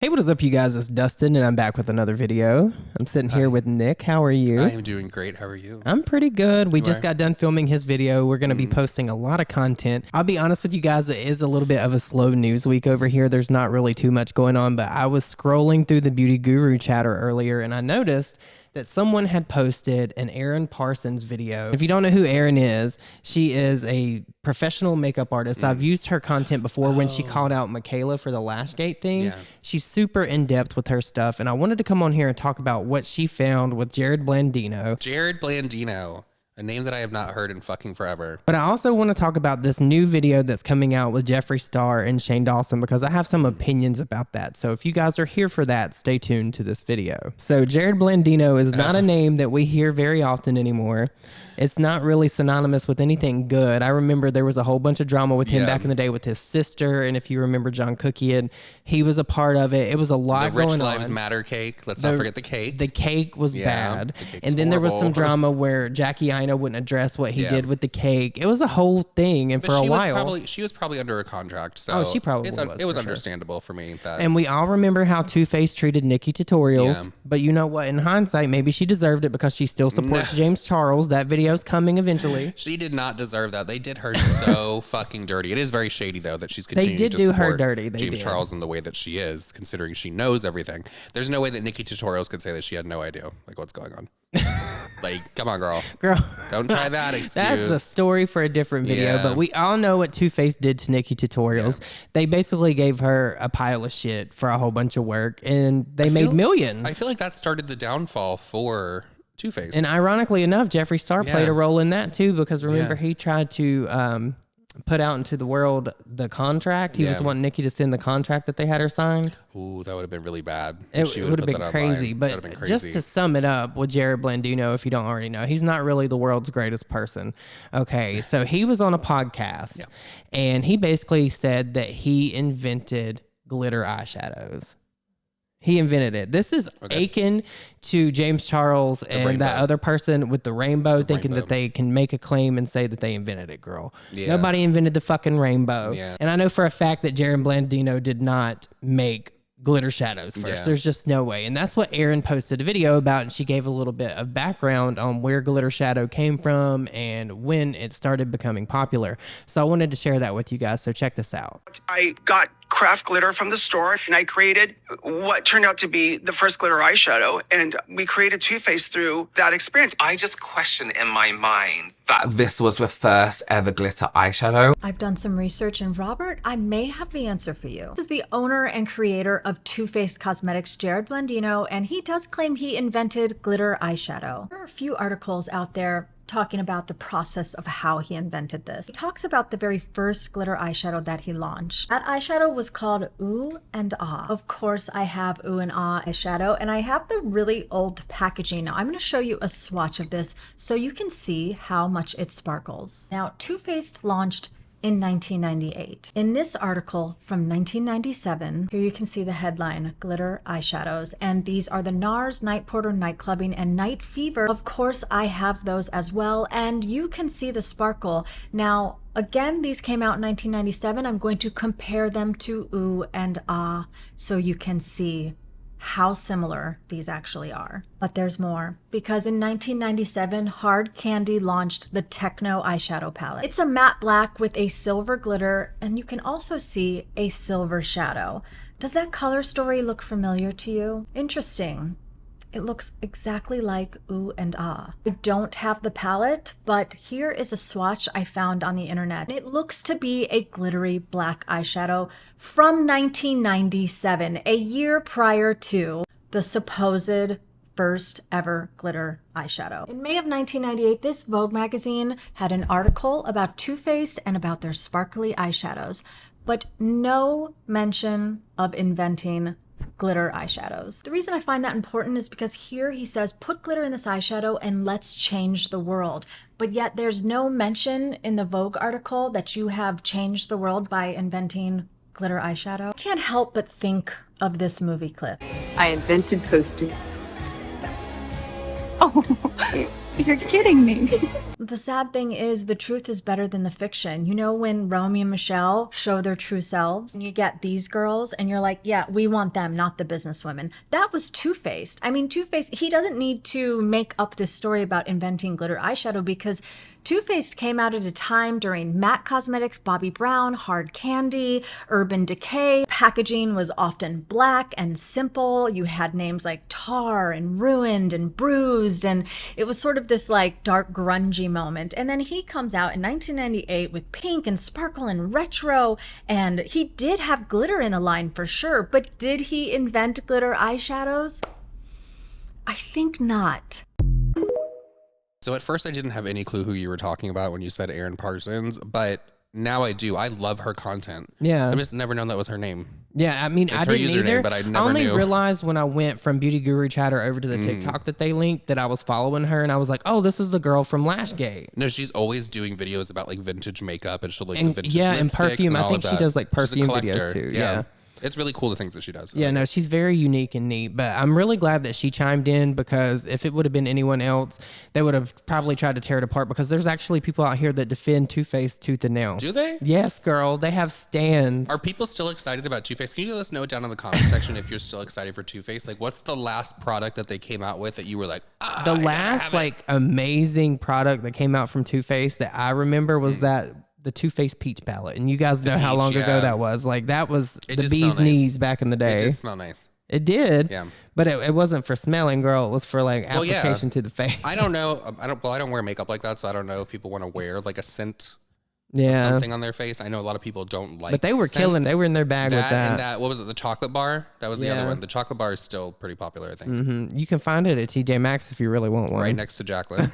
Hey, what is up, you guys? It's Dustin, and I'm back with another video. I'm sitting here with Nick. How are you? I am doing great. How are you? I'm pretty good. We just got done filming his video. We're going to be posting a lot of content. I'll be honest with you guys, it is a little bit of a slow news week over here. There's not really too much going on, but I was scrolling through the Beauty Guru chatter earlier, and I noticed that someone had posted an Erin Parsons video. If you don't know who Erin is, she is a professional makeup artist. I've used her content before when she called out Michaela for the Lash Gate thing. Yeah. She's super in-depth with her stuff, and I wanted to come on here and talk about what she found with Jerrod Blandino. Jerrod Blandino, a name that I have not heard in fucking forever. But I also want to talk about this new video that's coming out with Jeffree Star and Shane Dawson because I have some opinions about that. So if you guys are here for that, stay tuned to this video. So Jerrod Blandino is not a name that we hear very often anymore. It's not really synonymous with anything good. I remember there was a whole bunch of drama with him back in the day with his sister. And if you remember John Cookian, he was a part of it. It was a lot going on. The Rich Lives Matter cake. Let's not forget the cake. The cake was bad. The and then there was some drama where Jackie Aina wouldn't address what he did with the cake. It was a whole thing. And for a while. She was probably under a contract. So she probably it was understandable for me. And we all remember how Too Faced treated Nikki Tutorials. Yeah. But you know what? In hindsight, maybe she deserved it because she still supports James Charles. That video's coming eventually. She did not deserve that. They did her so fucking dirty. It is very shady, though, that she's continuing to do her support dirty. James Charles in the way that she is, considering she knows everything. There's no way that Nikki Tutorials could say that she had no idea, like, what's going on. Like, come on, girl. Don't try that excuse. That's a story for a different video, but we all know what Too Faced did to Nikki Tutorials. They basically gave her a pile of shit for a whole bunch of work, and they made millions. I feel like that started the downfall for Too Faced. And ironically enough, Jeffree Star played a role in that too, because remember he tried to put out into the world the contract. He was wanting Nikki to send the contract that they had her signed. Ooh, that would have been really bad. It would have been crazy. But just to sum it up with Jerrod Blandino, if you don't already know, he's not really the world's greatest person. Okay, so he was on a podcast and he basically said that he invented glitter eyeshadows. He invented it. This is akin to James Charles and that other person with the rainbow, thinking that they can make a claim and say that they invented it, girl. Yeah. Nobody invented the fucking rainbow. Yeah. And I know for a fact that Jerrod Blandino did not make glitter shadows first. Yeah. There's just no way. And that's what Erin posted a video about, and she gave a little bit of background on where glitter shadow came from and when it started becoming popular. So I wanted to share that with you guys. So check this out. I got craft glitter from the store, and I created what turned out to be the first glitter eyeshadow, and we created Too Faced through that experience. I just question in my mind that this was the first ever glitter eyeshadow. I've done some research, and Robert, I may have the answer for you. This is the owner and creator of Too Faced Cosmetics, Jerrod Blandino, and he does claim he invented glitter eyeshadow. There are a few articles out there talking about the process of how he invented this. He talks about the very first glitter eyeshadow that he launched. That eyeshadow was called Ooh and Ah. Of course, I have Ooh and Ah eyeshadow, and I have the really old packaging. Now, I'm going to show you a swatch of this so you can see how much it sparkles. Now, Too Faced launched in 1998. In this article from 1997, here you can see the headline, Glitter Eyeshadows, and these are the NARS, Night Porter, Night Clubbing, and Night Fever. Of course, I have those as well, and you can see the sparkle. Now, again, these came out in 1997. I'm going to compare them to Ooh and Ah so you can see how similar these actually are. But there's more, because in 1997, Hard Candy launched the Techno eyeshadow palette. It's a matte black with a silver glitter, and you can also see a silver shadow. Does that color story look familiar to you? Interesting. It looks exactly like Ooh and Ah. I don't have the palette, but here is a swatch I found on the internet. It looks to be a glittery black eyeshadow from 1997, a year prior to the supposed first ever glitter eyeshadow. In May of 1998, this Vogue magazine had an article about Too Faced and about their sparkly eyeshadows, but no mention of inventing glitter eyeshadows. The reason I find that important is because here he says, put glitter in this eyeshadow and let's change the world. But yet there's no mention in the Vogue article that you have changed the world by inventing glitter eyeshadow. I can't help but think of this movie clip. I invented posters. Oh, You're kidding me. The sad thing is the truth is better than the fiction. You know, when Romeo and Michelle show their true selves and you get these girls and you're like, yeah, we want them, not the businesswomen. That was Two-Faced. I mean, Two-Faced, he doesn't need to make up this story about inventing glitter eyeshadow because Two-Faced came out at a time during MAC Cosmetics, Bobbi Brown, Hard Candy, Urban Decay. Packaging was often black and simple. You had names like Tar and Ruined and Bruised, and it was sort of this like dark grungy moment. And then he comes out in 1998 with pink and sparkle and retro, and he did have glitter in the line for sure, but did he invent glitter eyeshadows? I think not. So at first I didn't have any clue who you were talking about when you said Erin Parsons, but now I do. I love her content. Yeah. I've just never known that was her name. Yeah, I mean, I didn't either. But I only realized when I went from Beauty Guru Chatter over to the TikTok that they linked that I was following her, and I was like, oh, this is the girl from Lashgate. No, she's always doing videos about like vintage makeup and she'll like the vintage and perfume. I think she does like perfume videos too. Yeah. It's really cool the things that she does. Yeah, no, she's very unique and neat, but I'm really glad that she chimed in because if it would have been anyone else, they would have probably tried to tear it apart because there's actually people out here that defend Two-Faced tooth and nail. Do they? Yes, girl. They have stands. Are people still excited about Two-Faced? Can you let us know down in the comment section if you're still excited for Two-Faced? Like, what's the last product that they came out with that you were like, the last like amazing product that came out from Two-Faced that I remember was the Two-Faced Peach palette, and you guys know how long ago that was. Like that was the bee's knees back in the day. It did smell nice. It did. Yeah. But it wasn't for smelling, girl. It was for like application to the face. I don't know. I don't wear makeup like that, so I don't know if people want to wear like a scent. Yeah. Something on their face. I know a lot of people don't like. But they were killing. They were in their bag with that. And what was it? The chocolate bar. That was the other one. The chocolate bar is still pretty popular, I think. Mm-hmm. You can find it at TJ Maxx if you really want one. Right next to Jacqueline.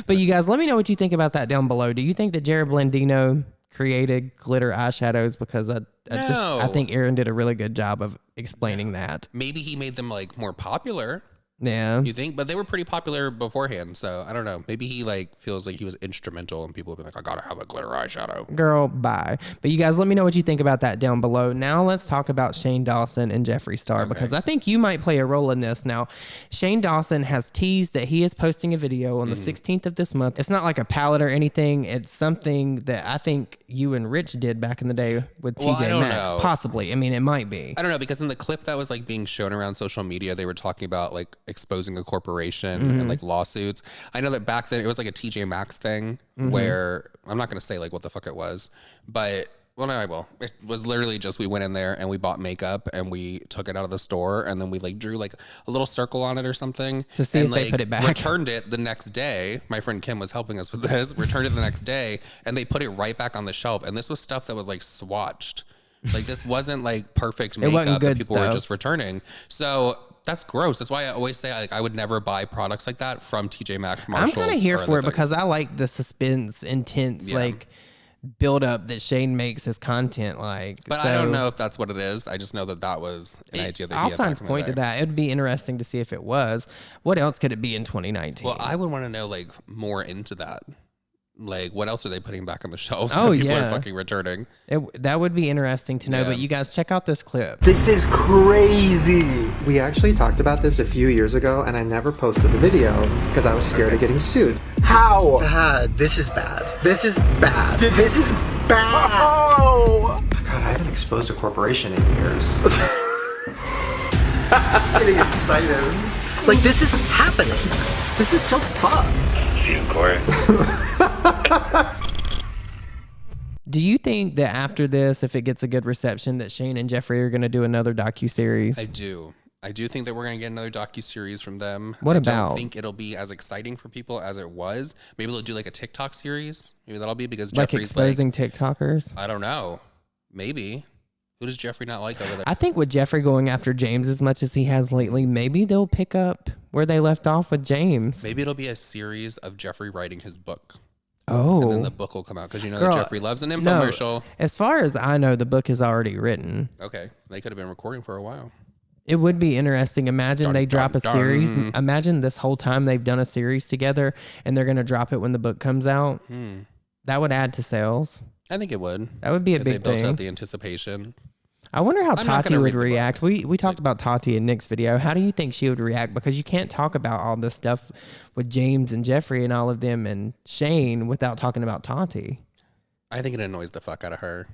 But you guys, let me know what you think about that down below. Do you think that Jerrod Blandino created glitter eyeshadows? Because I think Erin did a really good job of explaining that. Maybe he made them like more popular. Yeah. You think? But they were pretty popular beforehand, so I don't know. Maybe he like feels like he was instrumental and people have been like, I gotta have a glitter eyeshadow. Girl, bye. But you guys, let me know what you think about that down below. Now let's talk about Shane Dawson and Jeffree Star because I think you might play a role in this. Now, Shane Dawson has teased that he is posting a video on the 16th of this month. It's not like a palette or anything. It's something that I think you and Rich did back in the day with TJ Maxx. Possibly. I mean, it might be. I don't know, because in the clip that was like being shown around social media, they were talking about like exposing a corporation and like lawsuits. I know that back then it was like a TJ Maxx thing where I'm not going to say like what the fuck it was, but well, no, I will. It was literally just we went in there and we bought makeup and we took it out of the store and then we like drew like a little circle on it or something to see if they put it back. Returned it the next day. My friend Kim was helping us with this. Returned it the next day and they put it right back on the shelf. And this was stuff that was like swatched. Like this wasn't like perfect makeup that people were just returning. So that's gross. That's why I always say I would never buy products like that from TJ Maxx, Marshalls. I'm kind of here for it because I like the suspense, intense, like build up that Shane makes his content like. But I don't know if that's what it is. I just know that was an idea that he had. All signs point to that. It'd be interesting to see if it was. What else could it be in 2019? Well, I would want to know like more into that. Like, what else are they putting back on the shelves? Oh, that people are fucking returning. That would be interesting to know. But you guys, check out this clip. This is crazy. We actually talked about this a few years ago, and I never posted the video because I was scared of getting sued. How? Bad. This is bad. This is bad. This is bad. Oh! God, I haven't exposed a corporation in years. I'm getting excited. Like, this is happening. This is so fucked. See you in court. Do you think that after this, if it gets a good reception, that Shane and Jeffree are going to do another docuseries? I do. I do think that we're going to get another docuseries from them. What I about? don't think it'll be as exciting for people as it was. Maybe they'll do like a TikTok series. Maybe that'll be because like Jeffree's exposing TikTokers? I don't know. Maybe. Who does Jeffree not like over there? I think with Jeffree going after James as much as he has lately, maybe they'll pick up where they left off with James. Maybe it'll be a series of Jeffree writing his book. Oh. And then the book will come out because you know that Jeffree loves an infomercial. No, as far as I know, the book is already written. Okay. They could have been recording for a while. It would be interesting. Imagine they drop a series. Imagine this whole time they've done a series together and they're going to drop it when the book comes out. That would add to sales. I think it would. That would be a big thing. They built up the anticipation. I wonder how Tati would react. We talked about Tati in Nick's video. How do you think she would react? Because you can't talk about all this stuff with James and Jeffree and all of them and Shane without talking about Tati. I think it annoys the fuck out of her.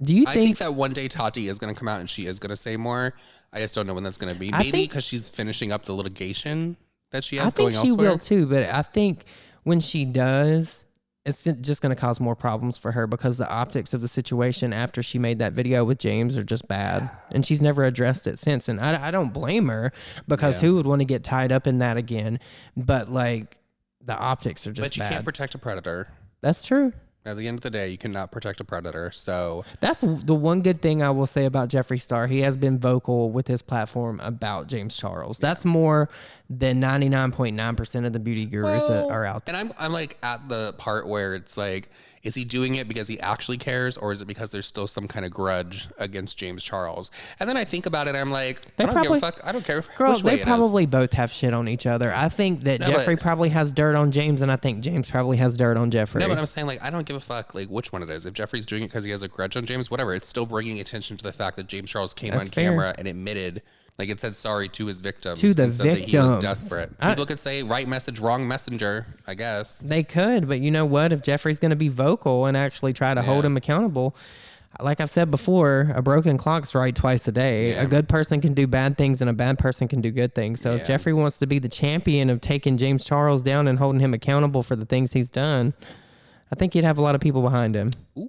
Do you I think that one day Tati is going to come out and she is going to say more. I just don't know when that's going to be. Maybe because she's finishing up the litigation that she has going elsewhere. I think she will too, but I think when she does, it's just going to cause more problems for her because the optics of the situation after she made that video with James are just bad. And she's never addressed it since. And I don't blame her because who would want to get tied up in that again? But like the optics are just bad. But you can't protect a predator. That's true. At the end of the day, you cannot protect a predator. So that's the one good thing I will say about Jeffree Star. He has been vocal with his platform about James Charles. That's more than 99.9% of the beauty gurus that are out there. And I'm like at the part where it's like, is he doing it because he actually cares, or is it because there's still some kind of grudge against James Charles? And then I think about it, I'm like, I don't give a fuck. I don't care. Girl, they probably both have shit on each other. I think that Jeffree probably has dirt on James, and I think James probably has dirt on Jeffree. No, but I'm saying, like, I don't give a fuck, like, which one it is. If Jeffree's doing it because he has a grudge on James, whatever. It's still bringing attention to the fact that James Charles came on camera and admitted, like, it said sorry to his victims. To the victims. That he was desperate. People could say right message, wrong messenger, I guess. They could, but you know what? If Jeffree's going to be vocal and actually try to hold him accountable, like I've said before, a broken clock's right twice a day. A good person can do bad things and a bad person can do good things. So if Jeffree wants to be the champion of taking James Charles down and holding him accountable for the things he's done, I think he'd have a lot of people behind him. Ooh.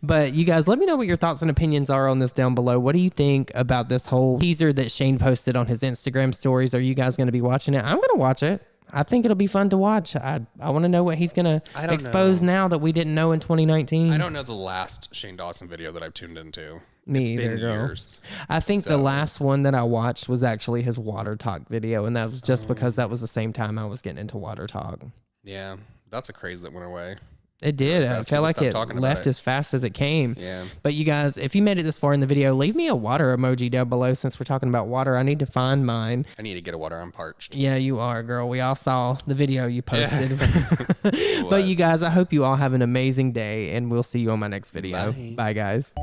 But you guys, let me know what your thoughts and opinions are on this down below. What do you think about this whole teaser that Shane posted on his Instagram stories? Are you guys going to be watching it? I'm going to watch it. I think it'll be fun to watch. I want to know what he's going to expose now that we didn't know in 2019. I don't know the last Shane Dawson video that I've tuned into. Me either, girl. Years. I think the last one that I watched was actually his Water Talk video, and that was just because that was the same time I was getting into Water Talk. Yeah, that's a craze that went away. It did. I felt like it left as fast as it came. Yeah. But you guys, if you made it this far in the video, leave me a water emoji down below since we're talking about water. I need to find mine. I need to get a water. I'm parched. Yeah, you are, girl. We all saw the video you posted. But you guys, I hope you all have an amazing day, and we'll see you on my next video. Bye guys.